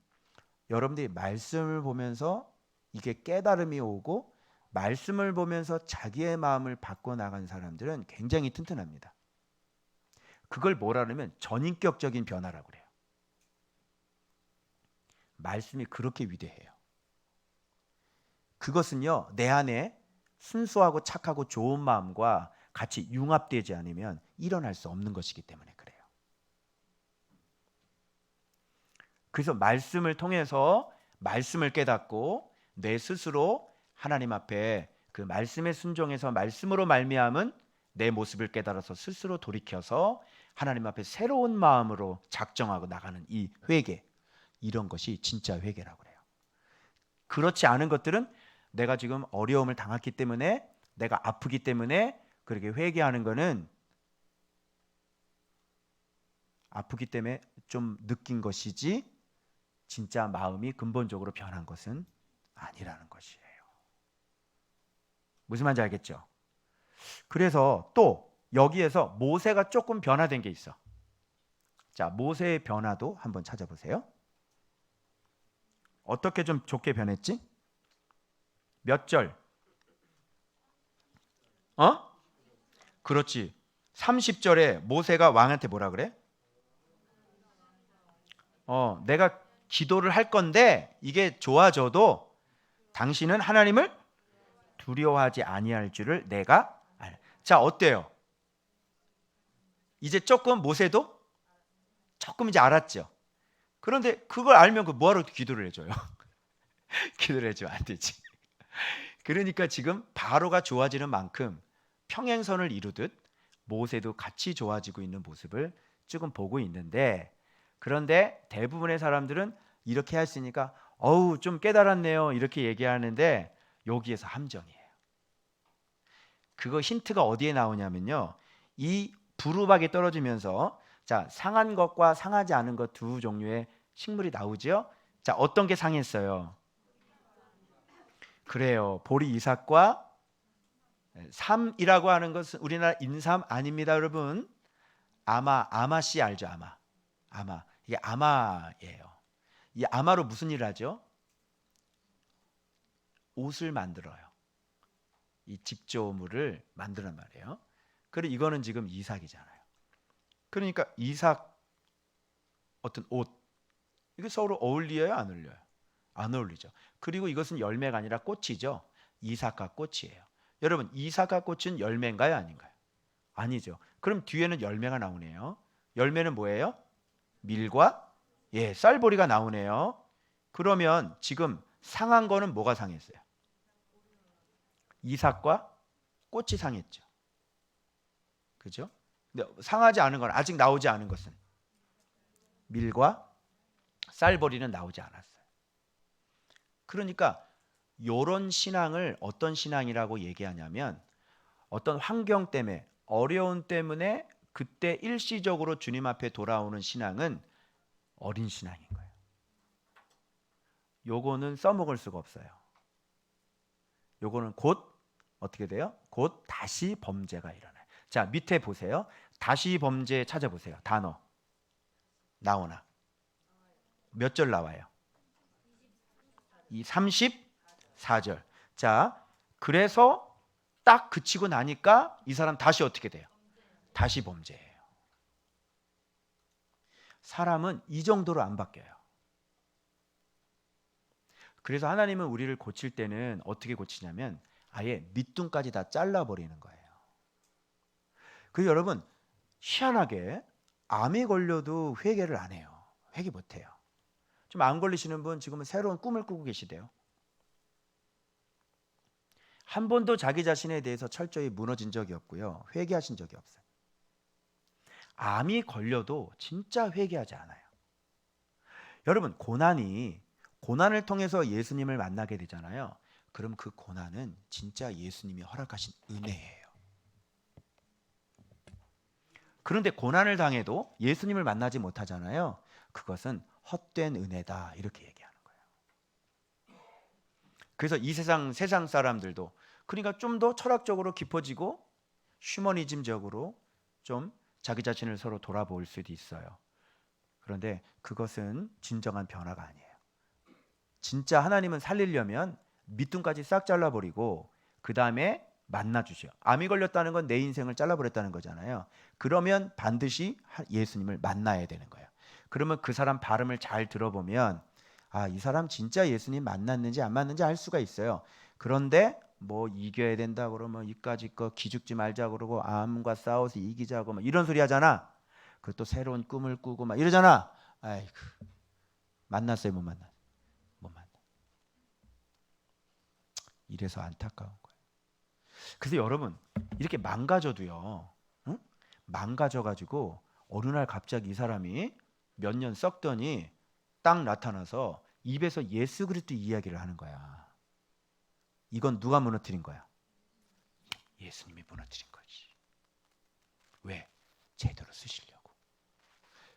여러분들이 말씀을 보면서 이게 깨달음이 오고 말씀을 보면서 자기의 마음을 바꿔나간 사람들은 굉장히 튼튼합니다. 그걸 뭐라 그러면 전인격적인 변화라고 그래요. 말씀이 그렇게 위대해요. 그것은요, 내 안에 순수하고 착하고 좋은 마음과 같이 융합되지 않으면 일어날 수 없는 것이기 때문에 그래요. 그래서 말씀을 통해서 말씀을 깨닫고 내 스스로 하나님 앞에 그 말씀에 순종해서 말씀으로 말미암은 내 모습을 깨달아서 스스로 돌이켜서 하나님 앞에 새로운 마음으로 작정하고 나가는 이 회개, 이런 것이 진짜 회개라고 그래요. 그렇지 않은 것들은 내가 지금 어려움을 당했기 때문에 내가 아프기 때문에 그렇게 회개하는 거는 아프기 때문에 좀 느낀 것이지 진짜 마음이 근본적으로 변한 것은 아니라는 것이에요. 무슨 말인지 알겠죠? 그래서 또 여기에서 모세가 조금 변화된 게 있어. 자, 모세의 변화도 한번 찾아보세요. 어떻게 좀 좋게 변했지? 몇 절? 그렇지. 30절에 모세가 왕한테 뭐라 그래? 내가 기도를 할 건데 이게 좋아져도 당신은 하나님을 두려워하지 아니할 줄을 내가 알아. 자, 어때요? 이제 조금 모세도 조금 이제 알았죠. 그런데 그걸 알면 그 뭐하러 기도를 해줘요? 기도를 해주면 안 되지. 그러니까 지금 바로가 좋아지는 만큼 평행선을 이루듯 모세도 같이 좋아지고 있는 모습을 조금 보고 있는데, 그런데 대부분의 사람들은 이렇게 했으니까 어우 좀 깨달았네요 이렇게 얘기하는데 여기에서 함정이에요. 그거 힌트가 어디에 나오냐면요, 이 부루박이 떨어지면서 자, 상한 것과 상하지 않은 것 두 종류의 식물이 나오죠. 자, 어떤 게 상했어요? 그래요. 보리 이삭과 삼이라고 하는 것은 우리나라 인삼 아닙니다, 여러분. 아마씨 알죠? 아마. 이게 아마예요. 이 아마로 무슨 일을 하죠? 옷을 만들어요. 이 집조물을 만드란 말이에요. 그리고 이거는 지금 이삭이잖아요. 그러니까 이삭 어떤 옷 이게 서로 어울려요, 안 어울려요? 안 어울리죠. 그리고 이것은 열매가 아니라 꽃이죠. 이삭과 꽃이에요. 여러분, 이삭과 꽃은 열매인가요, 아닌가요? 아니죠. 그럼 뒤에는 열매가 나오네요. 열매는 뭐예요? 밀과 쌀보리가 나오네요. 그러면 지금 상한 거는 뭐가 상했어요? 이삭과 꽃이 상했죠. 그죠? 근데 상하지 않은 건 아직 나오지 않은 것은 밀과 쌀보리는 나오지 않았어요. 그러니까 이런 신앙을 어떤 신앙이라고 얘기하냐면 어떤 환경 때문에 어려움 때문에 그때 일시적으로 주님 앞에 돌아오는 신앙은 어린 신앙인 거예요. 요거는 써먹을 수가 없어요. 요거는 곧 어떻게 돼요? 곧 다시 범죄가 일어나요. 자, 밑에 보세요. 다시 범죄 찾아보세요. 단어 나오나? 몇 절 나와요? 이 34절. 자, 그래서 딱 그치고 나니까 이 사람 다시 어떻게 돼요? 다시 범죄예요. 사람은 이 정도로 안 바뀌어요. 그래서 하나님은 우리를 고칠 때는 어떻게 고치냐면 아예 밑둥까지 다 잘라버리는 거예요. 그래서 여러분 희한하게 암이 걸려도 회개를 안 해요. 회개 못 해요. 좀 안 걸리시는 분 지금은 새로운 꿈을 꾸고 계시대요. 한 번도 자기 자신에 대해서 철저히 무너진 적이 없고요. 회개하신 적이 없어요. 암이 걸려도 진짜 회개하지 않아요. 여러분 고난을 통해서 예수님을 만나게 되잖아요. 그럼 그 고난은 진짜 예수님이 허락하신 은혜예요. 그런데 고난을 당해도 예수님을 만나지 못하잖아요. 그것은 헛된 은혜다 이렇게 얘기하는 거예요. 그래서 이 세상 사람들도 그러니까 좀 더 철학적으로 깊어지고 휴머니즘적으로 좀 자기 자신을 서로 돌아볼 수도 있어요. 그런데 그것은 진정한 변화가 아니에요. 진짜 하나님은 살리려면 밑둥까지 싹 잘라버리고 그 다음에 만나주셔. 암이 걸렸다는 건 내 인생을 잘라버렸다는 거잖아요. 그러면 반드시 예수님을 만나야 되는 거예요. 그러면 그 사람 발음을 잘 들어보면 아, 이 사람 진짜 예수님 만났는지 안 만났는지 알 수가 있어요. 그런데 뭐 이겨야 된다 그러면 이까짓 거 기죽지 말자 그러고 암과 싸워서 이기자고 막 이런 소리 하잖아. 그리고 또 새로운 꿈을 꾸고 막 이러잖아. 아이고 만났어요, 못 만났어요? 못 만나. 이래서 안타까운 거예요. 그래서 여러분 이렇게 망가져도요, 응? 망가져가지고 어느 날 갑자기 이 사람이 몇 년 썩더니 딱 나타나서 입에서 예수 그리스도 이야기를 하는 거야. 이건 누가 무너뜨린 거야? 예수님이 무너뜨린 거지. 왜? 제대로 쓰시려고.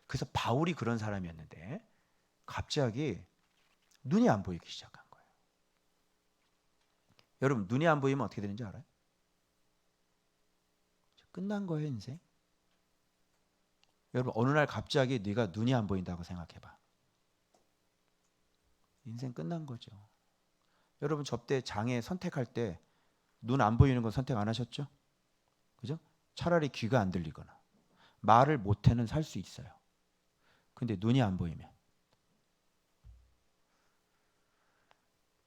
그래서 바울이 그런 사람이었는데 갑자기 눈이 안 보이기 시작한 거예요. 여러분 눈이 안 보이면 어떻게 되는지 알아요? 끝난 거예요, 인생. 여러분 어느 날 갑자기 네가 눈이 안 보인다고 생각해봐. 인생 끝난 거죠. 여러분 저때 장애 선택할 때 눈 안 보이는 건 선택 안 하셨죠? 그죠? 차라리 귀가 안 들리거나 말을 못해는 살 수 있어요. 근데 눈이 안 보이면.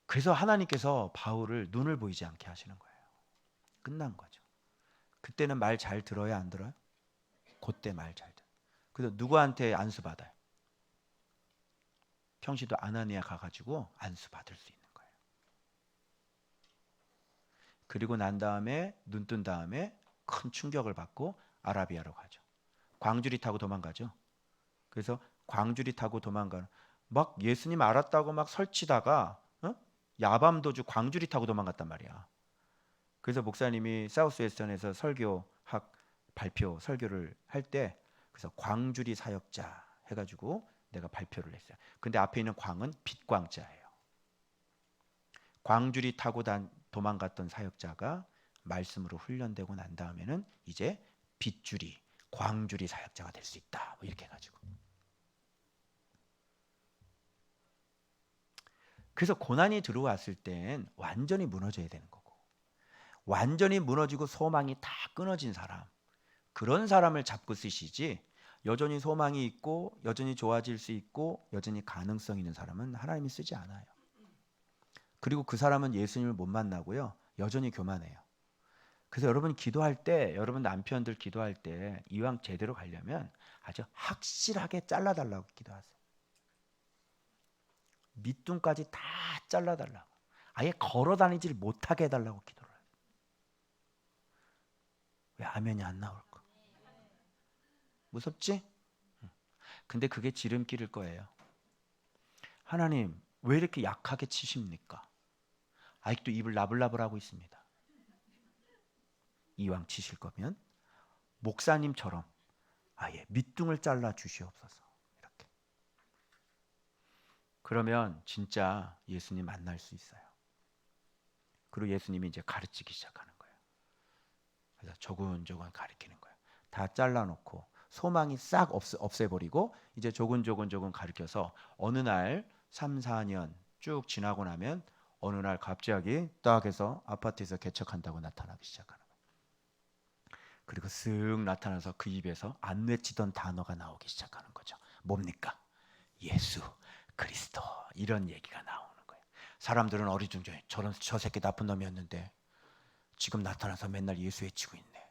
그래서 하나님께서 바울을 눈을 보이지 않게 하시는 거예요. 끝난 거죠. 그때는 말 잘 들어야 안 들어요? 그때 말 잘 들어요. 그래서 누구한테 안수 받아요? 평시도 아나니아 가가지고 안수 받을 수 있는 거예요. 그리고 난 다음에 눈 뜬 다음에 큰 충격을 받고 아라비아로 가죠. 광주리 타고 도망가죠. 그래서 광주리 타고 도망가는 막 예수님 알았다고 막 설치다가 야밤도주 광주리 타고 도망갔단 말이야. 그래서 목사님이 사우스웨스턴에서 설교학 발표 설교를 할 때 그래서 광주리 사역자 해가지고 내가 발표를 했어요. 근데 앞에 있는 광은 빛광자예요. 광주리 타고 도망갔던 사역자가 말씀으로 훈련되고 난 다음에는 이제 빗줄이, 광줄이 사역자가 될 수 있다. 뭐 이렇게 해가지고. 그래서 고난이 들어왔을 땐 완전히 무너져야 되는 거고, 완전히 무너지고 소망이 다 끊어진 사람, 그런 사람을 잡고 쓰시지, 여전히 소망이 있고 여전히 좋아질 수 있고 여전히 가능성 있는 사람은 하나님이 쓰지 않아요. 그리고 그 사람은 예수님을 못 만나고요, 여전히 교만해요. 그래서 여러분 기도할 때, 여러분 남편들 기도할 때 이왕 제대로 가려면 아주 확실하게 잘라달라고 기도하세요. 밑둥까지 다 잘라달라고, 아예 걸어다니질 못하게 해달라고 기도를 해요. 왜 아멘이 안 나올까? 무섭지? 근데 그게 지름길일 거예요. 하나님 왜 이렇게 약하게 치십니까? 아직도 입을 나불나불하고 있습니다. 이왕 치실 거면 목사님처럼 아예 밑둥을 잘라 주시옵소서. 이렇게. 그러면 진짜 예수님 만날 수 있어요. 그리고 예수님이 이제 가르치기 시작하는 거예요. 그래서 조근조근 가르치는 거예요. 다 잘라놓고 소망이 싹 없애버리고 이제 조근 가르쳐서 어느 날 3, 4년 쭉 지나고 나면 어느 날 갑자기 딱 해서 아파트에서 개척한다고 나타나기 시작하는 거예요. 그리고 쓱 나타나서 그 입에서 안 외치던 단어가 나오기 시작하는 거죠. 뭡니까? 예수 그리스도, 이런 얘기가 나오는 거예요. 사람들은 어리둥절해. 저 새끼 나쁜 놈이었는데 지금 나타나서 맨날 예수 외치고 있네.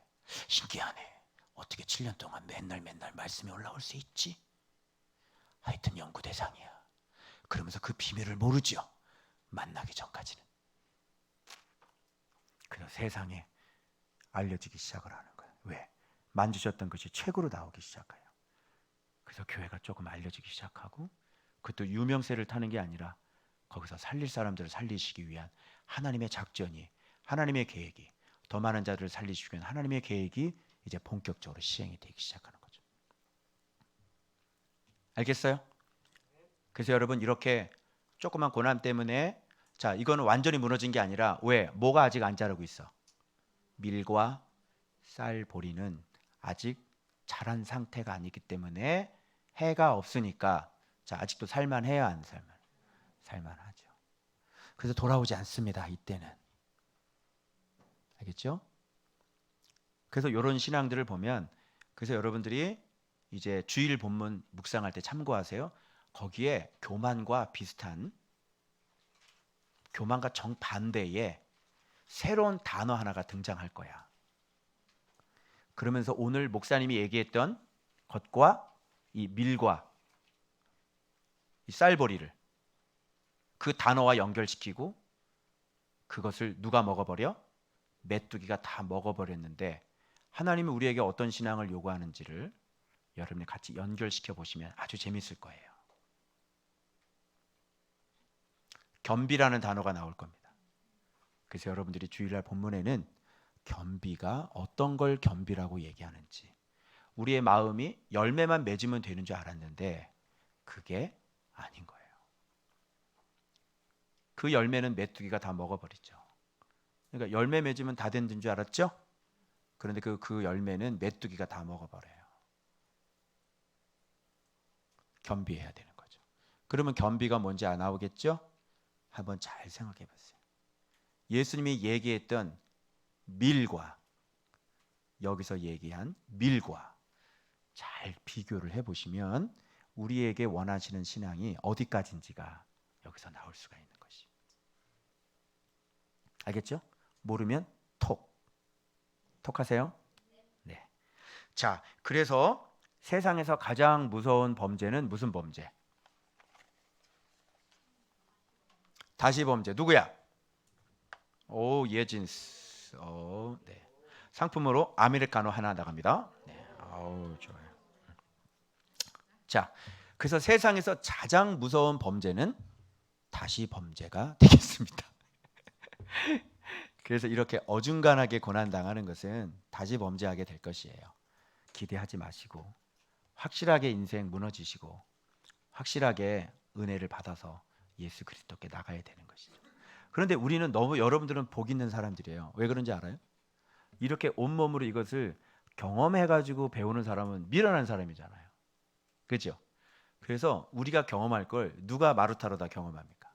신기하네. 어떻게 7년 동안 맨날 말씀이 올라올 수 있지? 하여튼 연구 대상이야. 그러면서 그 비밀을 모르죠. 만나기 전까지는. 그래서 세상에 알려지기 시작을 하는 거예요. 왜? 만지셨던 것이 책으로 나오기 시작해요. 그래서 교회가 조금 알려지기 시작하고, 그것도 유명세를 타는 게 아니라 거기서 살릴 사람들을 살리시기 위한 하나님의 작전이, 하나님의 계획이, 더 많은 자들을 살리시기 위한 하나님의 계획이 이제 본격적으로 시행이 되기 시작하는 거죠. 알겠어요? 그래서 여러분 이렇게 조그만 고난 때문에, 자, 이거는 완전히 무너진 게 아니라, 왜? 뭐가 아직 안 자라고 있어? 밀과 쌀보리는 아직 자란 상태가 아니기 때문에 해가 없으니까, 자, 아직도 살만해요, 안 살만? 살만하죠. 그래서 돌아오지 않습니다, 이때는. 알겠죠? 그래서 이런 신앙들을 보면, 그래서 여러분들이 이제 주일 본문 묵상할 때 참고하세요. 거기에 교만과 비슷한, 교만과 정반대의 새로운 단어 하나가 등장할 거야. 그러면서 오늘 목사님이 얘기했던 것과 이 밀과 이 쌀보리를 그 단어와 연결시키고, 그것을 누가 먹어버려? 메뚜기가 다 먹어버렸는데, 하나님이 우리에게 어떤 신앙을 요구하는지를 여러분이 같이 연결시켜 보시면 아주 재밌을 거예요. 겸비라는 단어가 나올 겁니다. 그래서 여러분들이 주일날 본문에는 겸비가 어떤 걸 겸비라고 얘기하는지, 우리의 마음이 열매만 맺으면 되는 줄 알았는데 그게 아닌 거예요. 그 열매는 메뚜기가 다 먹어버리죠. 그러니까 열매 맺으면 다 된 줄 알았죠? 그런데 그 열매는 메뚜기가 다 먹어버려요. 겸비해야 되는 거죠. 그러면 겸비가 뭔지 안 나오겠죠? 한번 잘 생각해 보세요. 예수님이 얘기했던 밀과 여기서 얘기한 밀과 잘 비교를 해보시면 우리에게 원하시는 신앙이 어디까지인지가 여기서 나올 수가 있는 것이. 알겠죠? 모르면 톡하세요. 네. 자, 그래서 세상에서 가장 무서운 범죄는 무슨 범죄? 다시 범죄. 누구야? 오, 예진스. 네. 상품으로 아메리카노 하나 나갑니다. 네. 아우, 좋아요. 자, 그래서 세상에서 가장 무서운 범죄는 다시 범죄가 되겠습니다. 그래서 이렇게 어중간하게 고난당하는 것은 다시 범죄하게 될 것이에요. 기대하지 마시고 확실하게 인생 무너지시고 확실하게 은혜를 받아서 예수 그리스도께 나가야 되는 것이죠. 그런데 우리는 너무, 여러분들은 복 있는 사람들이에요. 왜 그런지 알아요? 이렇게 온몸으로 이것을 경험해가지고 배우는 사람은 미련한 사람이잖아요. 그죠? 그래서 우리가 경험할 걸 누가 마루타로 다 경험합니까?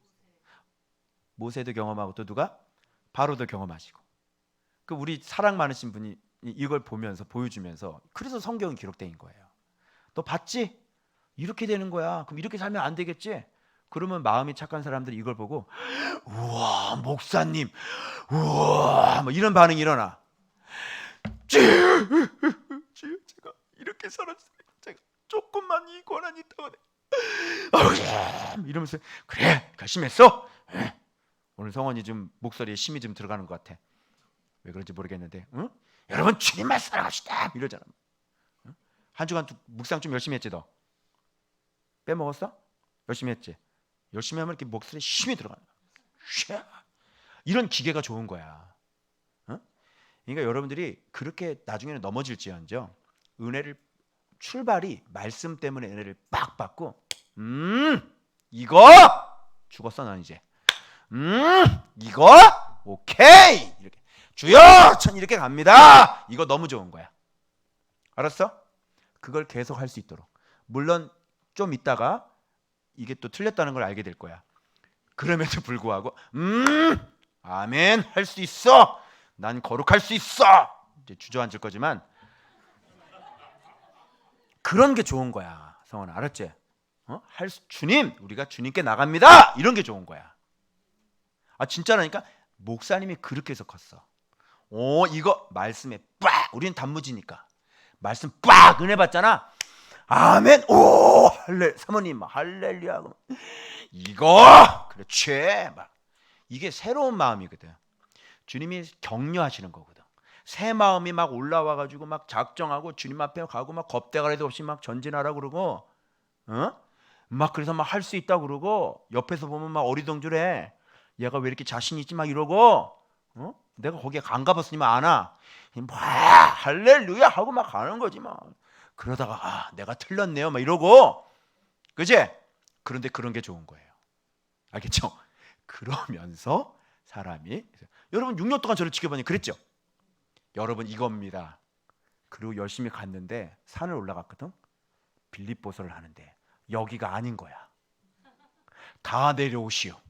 모세도 경험하고 또 누가? 바로도 경험하시고. 그 우리 사랑 많으신 분이 이걸 보면서 보여주면서 그래서 성경은 기록된 거예요. 너 봤지? 이렇게 되는 거야. 그럼 이렇게 살면 안 되겠지? 그러면 마음이 착한 사람들이 이걸 보고 우와 목사님 우와 뭐 이런 반응이 일어나. 제가 이렇게 살았어요. 제가 조금만 이 고난이 있다고 이러면서 그래 결심했어. 오늘 성원이 좀 목소리에 힘이 좀 들어가는 것 같아. 왜 그런지 모르겠는데 응? 여러분 주님만 사랑합시다 이러잖아. 응? 한 주간 묵상 좀 열심히 했지 너? 빼먹었어? 열심히 했지? 열심히 하면 이렇게 목소리에 힘이 들어가는 거야. 이런 기계가 좋은 거야. 응? 그러니까 여러분들이 그렇게 나중에는 넘어질지언정 은혜를 출발이 말씀 때문에 은혜를 빡 받고 이거 죽었어 난 이제 이거 오케이 이렇게 주여 전 이렇게 갑니다. 이거 너무 좋은 거야. 알았어? 그걸 계속 할 수 있도록. 물론 좀 있다가 이게 또 틀렸다는 걸 알게 될 거야. 그럼에도 불구하고 아멘 할 수 있어. 난 거룩할 수 있어. 이제 주저앉을 거지만 그런 게 좋은 거야. 성원아 알았지? 주님 우리가 주님께 나갑니다. 이런 게 좋은 거야. 아 진짜라니까 목사님이 그렇게 해서 컸어. 이거 말씀에 빡 우리는 단무지니까 말씀 빡 은혜 받잖아. 아멘 오 할렐 사모님 할렐루야 이거 그렇지 막 이게 새로운 마음이거든. 주님이 격려하시는 거거든. 새 마음이 막 올라와가지고 막 작정하고 주님 앞에 가고 막 겁대가리도 없이 막 전진하라 그러고 막 그래서 막 할 수 있다 그러고 옆에서 보면 막 어리둥절해. 얘가 왜 이렇게 자신 있지 막 이러고 내가 거기에 안 가봤으면 아나 막 할렐루야 하고 막 가는 거지 막. 그러다가 내가 틀렸네요 막 이러고 그지? 그런데 그런 게 좋은 거예요. 알겠죠? 그러면서 사람이 여러분 6년 동안 저를 지켜보니 그랬죠? 여러분 이겁니다. 그리고 열심히 갔는데 산을 올라갔거든. 빌립보서를 하는데 여기가 아닌 거야. 다 내려오시오.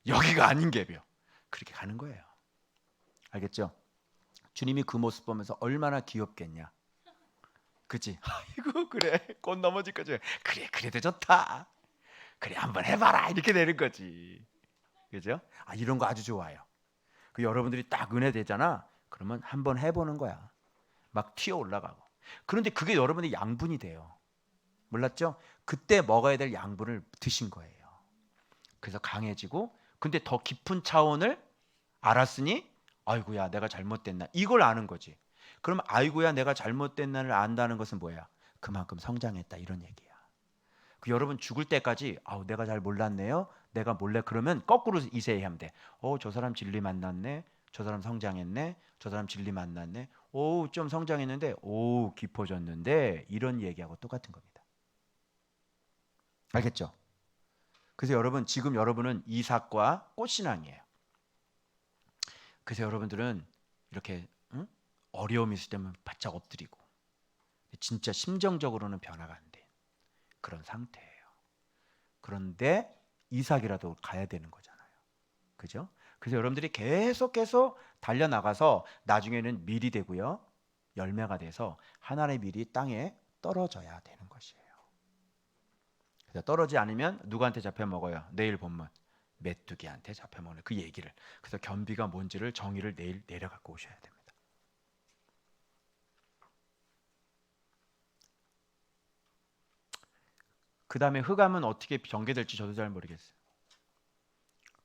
여기가 아닌 게벼. 그렇게 가는 거예요. 알겠죠? 주님이 그 모습 보면서 얼마나 귀엽겠냐. 그치? 아이고 그래 꽃 넘어질 거지. 그래 그래도 좋다. 그래 한번 해봐라 이렇게 되는 거지. 그죠? 이런 거 아주 좋아요. 그 여러분들이 딱 은혜 되잖아. 그러면 한번 해보는 거야. 막 튀어 올라가고. 그런데 그게 여러분의 양분이 돼요. 몰랐죠? 그때 먹어야 될 양분을 드신 거예요. 그래서 강해지고 근데 더 깊은 차원을 알았으니 아이고야 내가 잘못됐나 이걸 아는 거지. 그럼 아이고야 내가 잘못됐나를 안다는 것은 뭐야? 그만큼 성장했다 이런 얘기야. 그 여러분 죽을 때까지 내가 잘 몰랐네요. 내가 몰래 그러면 거꾸로 이세하면 돼. 저 사람 진리 만났네. 저 사람 성장했네. 저 사람 진리 만났네. 좀 성장했는데 깊어졌는데 이런 얘기하고 똑같은 겁니다. 알겠죠? 그래서 여러분 지금 여러분은 이삭과 꽃신앙이에요. 그래서 여러분들은 이렇게 어려움이 있을 때면 바짝 엎드리고 진짜 심정적으로는 변화가 안 돼. 그런 상태예요. 그런데 이삭이라도 가야 되는 거잖아요. 그죠? 그래서 여러분들이 계속 달려나가서 나중에는 밀이 되고요. 열매가 돼서 하나님의 밀이 땅에 떨어져야 되는 것이에요. 그래서 떨어지지 않으면 누구한테 잡혀 먹어요? 내일 본문 메뚜기한테 잡혀 먹는 그 얘기를. 그래서 겸비가 뭔지를 정의를 내일 내려갖고 오셔야 됩니다. 그 다음에 흑암은 어떻게 전개될지 저도 잘 모르겠어요.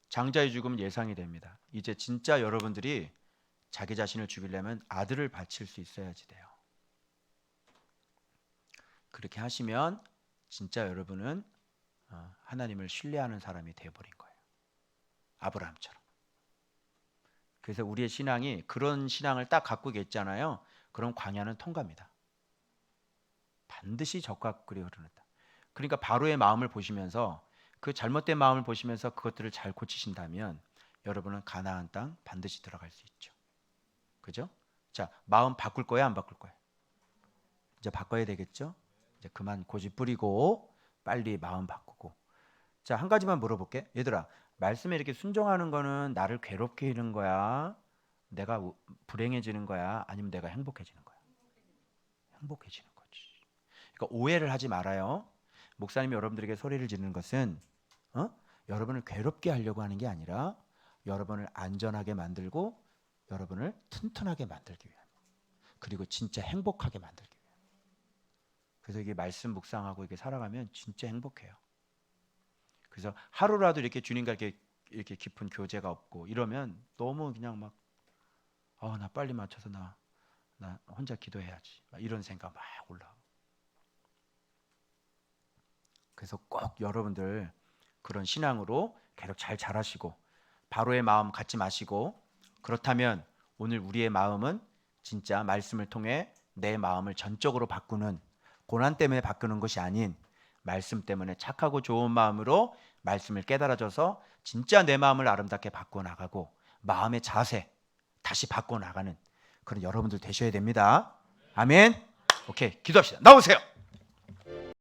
장자의 죽음은 예상이 됩니다. 이제 진짜 여러분들이 자기 자신을 죽이려면 아들을 바칠 수 있어야지 돼요. 그렇게 하시면 진짜 여러분은 하나님을 신뢰하는 사람이 되어버린 거예요. 아브라함처럼. 그래서 우리의 신앙이 그런 신앙을 딱 갖고 계시잖아요. 그럼 광야는 통과입니다. 반드시 적과 꿀이 흐르는다. 그러니까 바로의 마음을 보시면서 그 잘못된 마음을 보시면서 그것들을 잘 고치신다면 여러분은 가나안 땅 반드시 들어갈 수 있죠. 그죠? 자, 마음 바꿀 거야, 안 바꿀 거야? 이제 바꿔야 되겠죠? 이제 그만 고집 부리고 빨리 마음 바꾸고. 자, 한 가지만 물어볼게. 얘들아, 말씀에 이렇게 순종하는 거는 나를 괴롭게 하는 거야? 내가 불행해지는 거야? 아니면 내가 행복해지는 거야? 행복해지는 거지. 그러니까 오해를 하지 말아요. 목사님이 여러분들에게 소리를 지르는 것은 여러분을 괴롭게 하려고 하는 게 아니라 여러분을 안전하게 만들고 여러분을 튼튼하게 만들기 위한, 그리고 진짜 행복하게 만들기 위한. 그래서 이게 말씀 묵상하고 이렇게 살아가면 진짜 행복해요. 그래서 하루라도 이렇게 주님과 이렇게 깊은 교제가 없고 이러면 너무 그냥 막 나 빨리 맞춰서 나 혼자 기도해야지, 막 이런 생각 막 올라와. 그래서 꼭 여러분들 그런 신앙으로 계속 잘 자라시고 바로의 마음 갖지 마시고, 그렇다면 오늘 우리의 마음은 진짜 말씀을 통해 내 마음을 전적으로 바꾸는, 고난 때문에 바꾸는 것이 아닌 말씀 때문에 착하고 좋은 마음으로 말씀을 깨달아져서 진짜 내 마음을 아름답게 바꿔 나가고 마음의 자세 다시 바꿔 나가는 그런 여러분들 되셔야 됩니다. 아멘. 오케이, 기도합시다. 나오세요.